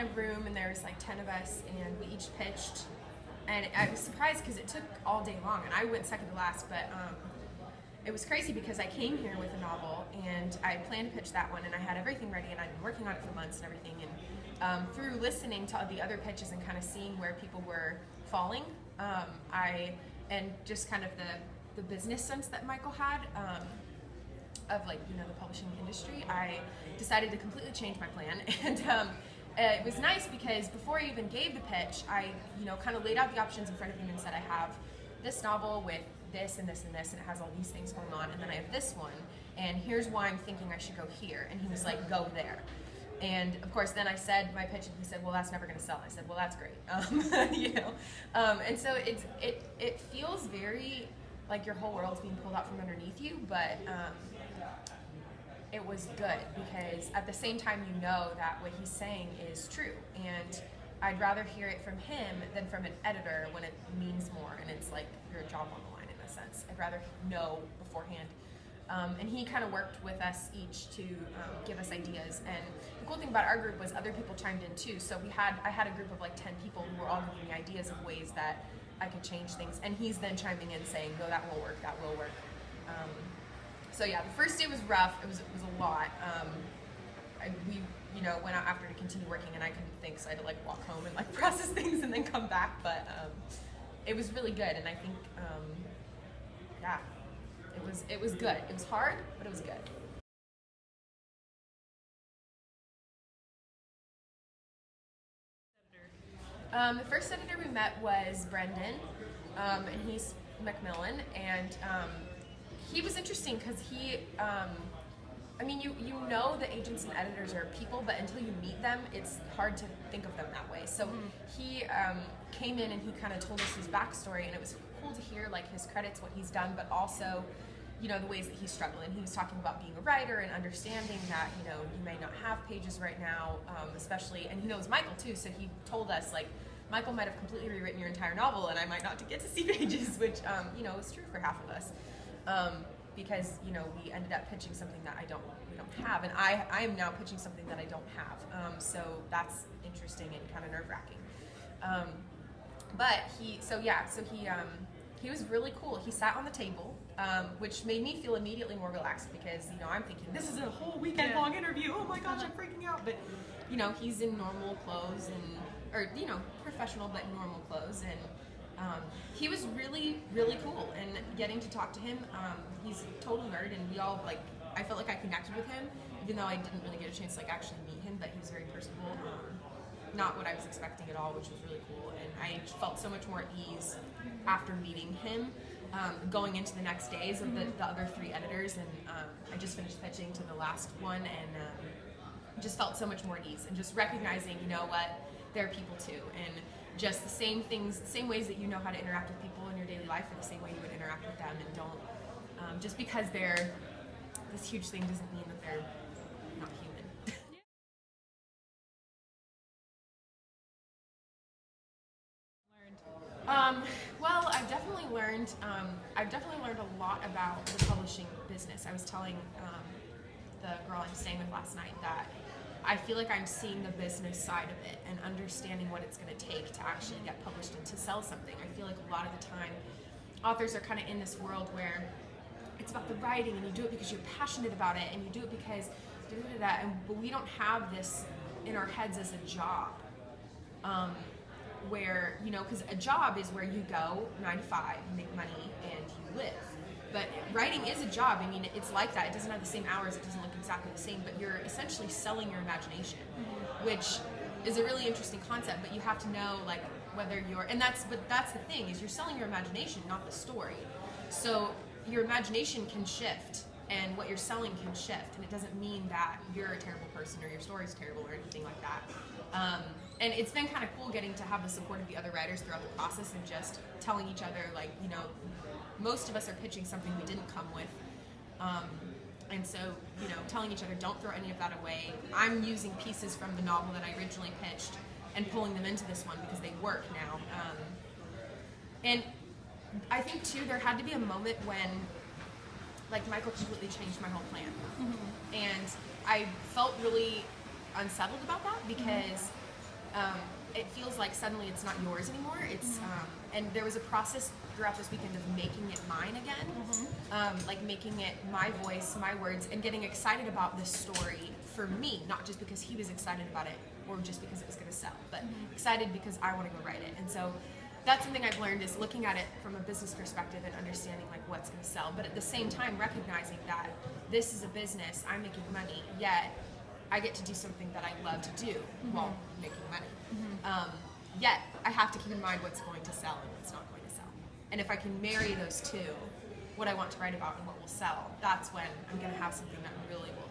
a room and there was like 10 of us and we each pitched, and I was surprised because it took all day long and I went second to last, but it was crazy because I came here with a novel and I planned to pitch that one and I had everything ready and I'd been working on it for months and everything, and through listening to the other pitches and kind of seeing where people were falling, and just kind of the business sense that Michael had, of like, you know, the publishing industry, I decided to completely change my plan. And it was nice because before I even gave the pitch, I, you know, kind of laid out the options in front of him and said, I have this novel with this and this and this, and it has all these things going on, and then I have this one, and here's why I'm thinking I should go here. And he was like, go there. And of course, then I said my pitch, and he said, well, that's never going to sell. I said, well, that's great. You know, and so it feels very like your whole world's being pulled out from underneath you, but it was good because at the same time, you know that what he's saying is true, and I'd rather hear it from him than from an editor when it means more and it's like your job on the line in a sense. I'd rather know beforehand. And he kind of worked with us each to give us ideas. And the cool thing about our group was other people chimed in too. So I had a group of like 10 people who were all giving me ideas of ways that I could change things. And he's then chiming in saying, no, that will work, that will work. So yeah, the first day was rough. It was a lot. We you know, went out after to continue working, and I couldn't think, so I had to like walk home and like process things and then come back. But it was really good, and I think yeah, it was good. It was hard, but it was good. The first editor we met was Brendan, and he's Macmillan, and he was interesting because he, I mean, you know the agents and editors are people, but until you meet them, it's hard to think of them that way. So he came in and he kind of told us his backstory, and it was cool to hear like his credits, what he's done, but also, you know, the ways that he's struggled. And he was talking about being a writer and understanding that, you know, you may not have pages right now, especially, and he knows Michael too, so he told us like, Michael might have completely rewritten your entire novel and I might not get to see pages, which, you know, is true for half of us. Because, you know, we ended up pitching something that we don't have, and I am now pitching something that I don't have. So that's interesting and kind of nerve-wracking. But he was really cool. He sat on the table, which made me feel immediately more relaxed because, you know, I'm thinking, this is a whole weekend-long interview. Oh my gosh, I'm freaking out. But, you know, he's in normal clothes or, you know, professional but normal clothes, and he was really, really cool. And getting to talk to him, he's a total nerd, and we all, like, I felt like I connected with him, even though I didn't really get a chance to, like, actually meet him, but he was very personable. Not what I was expecting at all, which was really cool. And I felt so much more at ease after meeting him, going into the next days of the other 3 editors. And I just finished pitching to the last one, and just felt so much more at ease. And just recognizing, you know what, they're people too. And just the same things, the same ways that you know how to interact with people in your daily life are the same way you would interact with them. And don't, just because they're this huge thing doesn't mean that they're not human. Well, I've definitely learned a lot about the publishing business. I was telling the girl I'm staying with last night that I feel like I'm seeing the business side of it and understanding what it's going to take to actually get published and to sell something. I feel like a lot of the time authors are kind of in this world where it's about the writing and you do it because you're passionate about it and you do it because but we don't have this in our heads as a job. Where, you know, because a job is where you go 9 to 5, you make money, and you live. But writing is a job. I mean, it's like that. It doesn't have the same hours. It doesn't look exactly the same. But you're essentially selling your imagination, which is a really interesting concept. But you have to know, like, whether you're, but that's the thing, is you're selling your imagination, not the story. So your imagination can shift, and what you're selling can shift. And it doesn't mean that you're a terrible person or your story's terrible or anything like that. And it's been kind of cool getting to have the support of the other writers throughout the process and just telling each other, like, you know, most of us are pitching something we didn't come with. And so, you know, telling each other, don't throw any of that away. I'm using pieces from the novel that I originally pitched and pulling them into this one because they work now. And I think, too, there had to be a moment when, like, Michael completely changed my whole plan. And I felt really unsettled about that because it feels like suddenly it's not yours anymore. It's and there was a process throughout this weekend of making it mine again, like making it my voice, my words, and getting excited about this story for me, not just because he was excited about it or just because it was going to sell, but excited because I want to go write it. And so that's something I've learned, is looking at it from a business perspective and understanding like what's going to sell, but at the same time recognizing that this is a business, I'm making money, yet I get to do something that I love to do while making money. Yet I have to keep in mind what's going to sell and what's not going to sell. And if I can marry those two, what I want to write about and what will sell, that's when I'm going to have something that really will